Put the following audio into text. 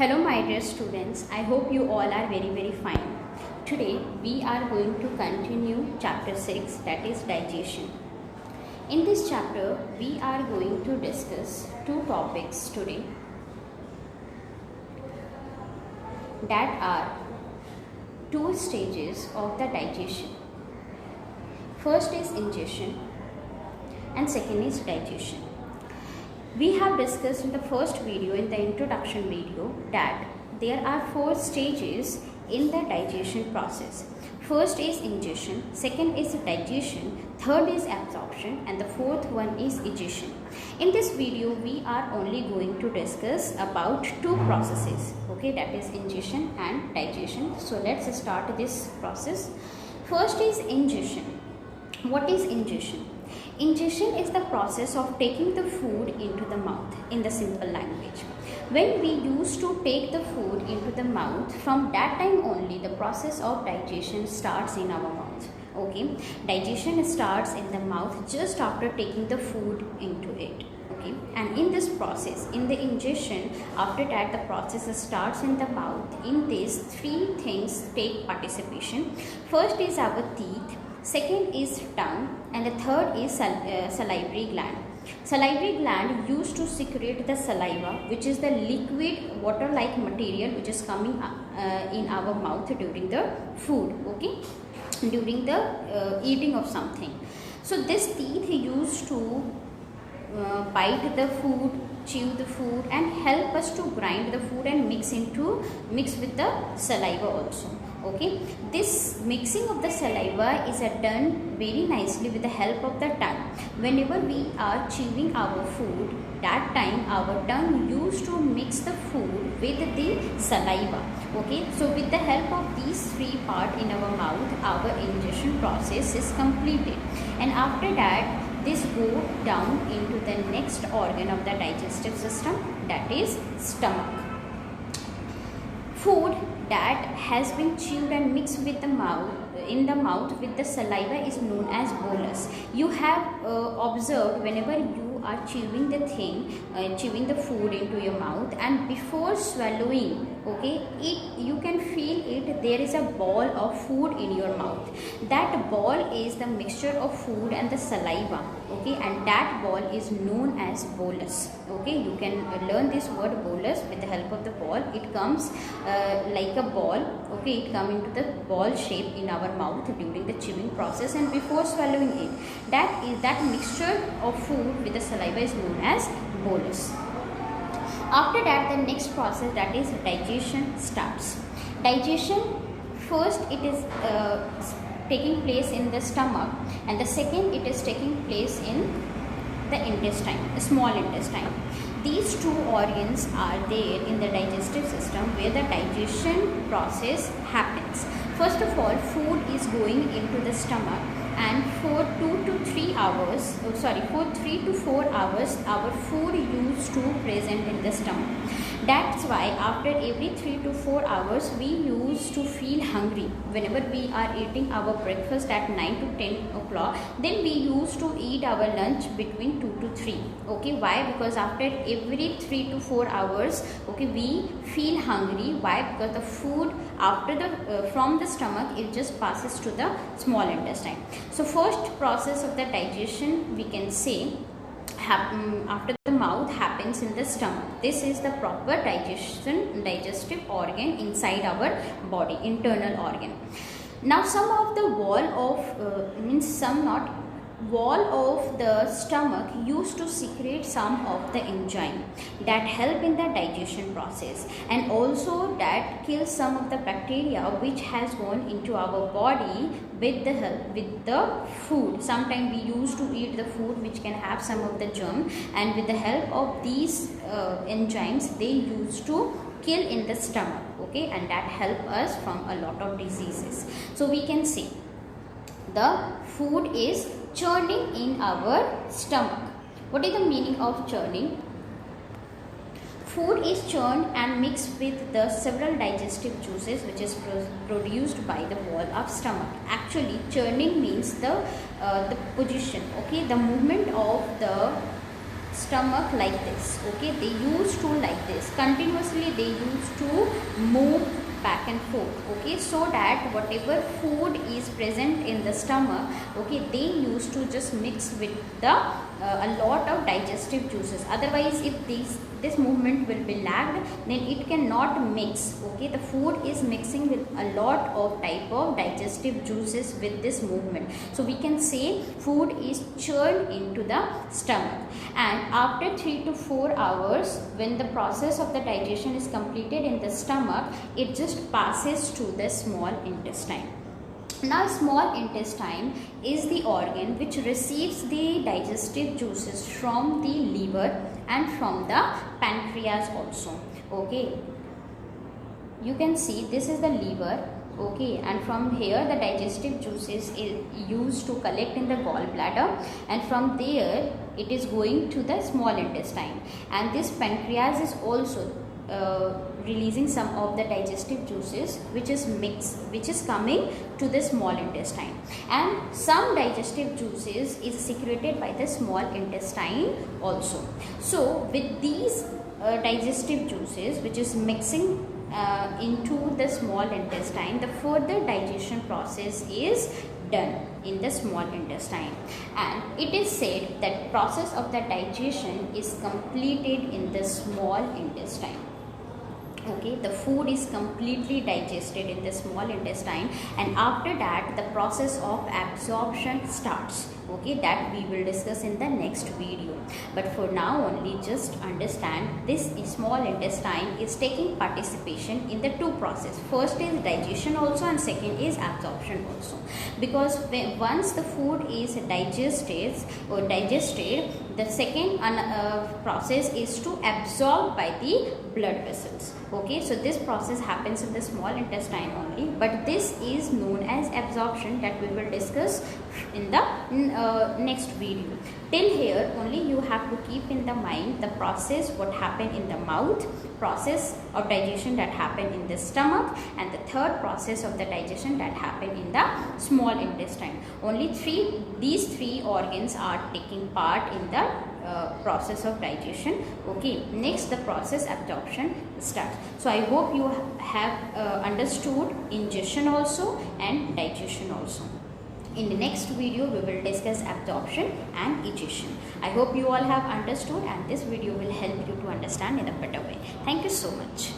Hello my dear students, I hope you all are very fine. Today we are going to continue chapter 6, that is digestion. In this chapter we are going to discuss two topics today, that are two stages of the digestion. First is ingestion and second is digestion. We have discussed in the first video, in the introduction video, that there are four stages in the digestion process. First is ingestion, second is digestion, third is absorption, and the fourth one is egestion. In this video, we are only going to discuss about two processes, okay, that is ingestion and digestion. So let's start this process. First is ingestion. What is ingestion? Ingestion is the process of taking the food into the mouth, in the simple language. When we used to take the food into the mouth, from that time only the process of digestion starts in our mouth. Okay, digestion starts in the mouth just after taking the food into it. Okay, and in this process, in the ingestion, after that the process starts in the mouth. In this, three things take participation. First is our teeth, second is tongue, and the third is salivary gland. Salivary gland used to secrete the saliva, which is the liquid water-like material which is coming in our mouth during the food, okay, during the eating of something. So this teeth used to bite the food, chew the food, and help us to grind the food and mix with the saliva also. Okay, this mixing of the saliva is done very nicely with the help of the tongue. Whenever we are chewing our food, that time our tongue used to mix the food with the saliva. Okay, so with the help of these three parts in our mouth, our ingestion process is completed, and after that this go down into the next organ of the digestive system, that is stomach. Food that has been chewed and mixed with the mouth, in the mouth with the saliva, is known as bolus. You have observed whenever you are chewing the food into your mouth, and before swallowing, okay, you can feel it, there is a ball of food in your mouth. That ball is the mixture of food and the saliva, okay, and that ball is known as bolus. Okay, you can learn this word bolus with the help of the ball. It comes like a ball, okay, it comes into the ball shape in our mouth during the chewing process, and before swallowing it, that mixture of food with the saliva is known as bolus. After that, the next process, that is digestion, starts. Digestion, first it is taking place in the stomach, and the second it is taking place in the intestine, the small intestine. These two organs are there in the digestive system where the digestion process happens. First of all, food is going into the stomach, and for 3 to 4 hours our food used to present in the stomach. That's why after every 3 to 4 hours we used to feel hungry. Whenever we are eating our breakfast at 9 to 10 o'clock, then we used to eat our lunch between 2 to 3. Okay, why? Because after every 3 to 4 hours, okay, we feel hungry. Why? Because the food after from the stomach, it just passes to the small intestine. So first process of the digestion, we can say, after the mouth, happens in the stomach. This is the proper digestive organ inside our body, internal organ. Now some of the wall of the stomach used to secrete some of the enzyme that help in the digestion process, and also that kills some of the bacteria which has gone into our body with the food. Sometimes we used to eat the food which can have some of the germ, and with the help of these enzymes, they used to kill in the stomach, okay, and that help us from a lot of diseases. So we can say the food is churning in our stomach. What is the meaning of churning? Food is churned and mixed with the several digestive juices which is produced by the wall of stomach. Actually, churning means the position, okay, the movement of the stomach like this. Okay, they used to like this continuously, they used to move back and forth. Okay, so that whatever food is present in the stomach, okay, they used to just mix with the a lot of digestive juices. Otherwise, if this movement will be lagged, then it cannot mix. Okay, the food is mixing with a lot of type of digestive juices with this movement. So we can say food is churned into the stomach, and after 3 to 4 hours, when the process of the digestion is completed in the stomach, it just passes to the small intestine. Now, small intestine is the organ which receives the digestive juices from the liver and from the pancreas also. Okay, you can see this is the liver. Okay, and from here the digestive juices is used to collect in the gallbladder, and from there it is going to the small intestine, and this pancreas is also releasing some of the digestive juices which is coming to the small intestine, and some digestive juices is secreted by the small intestine also. So with these digestive juices which is mixing into the small intestine, the further digestion process is done in the small intestine, and it is said that process of the digestion is completed in the small intestine. Okay, the food is completely digested in the small intestine, and after that the process of absorption starts. Okay, that we will discuss in the next video, but for now only just understand this small intestine is taking participation in the two process. First is digestion also, and second is absorption also, because once the food is digested, the second process is to absorb by the blood vessels. Okay, so this process happens in the small intestine only, but this is known as absorption, that we will discuss in the next video. Till here only you have to keep in the mind the process what happened in the mouth, process of digestion that happened in the stomach, and the third process of the digestion that happened in the small intestine. Only these three organs are taking part in the process of digestion. Okay, next the process absorption starts. So I hope you have understood ingestion also and digestion also. In the next video we will discuss absorption and egestion. I hope you all have understood, and this video will help you to understand in a better way. Thank you so much.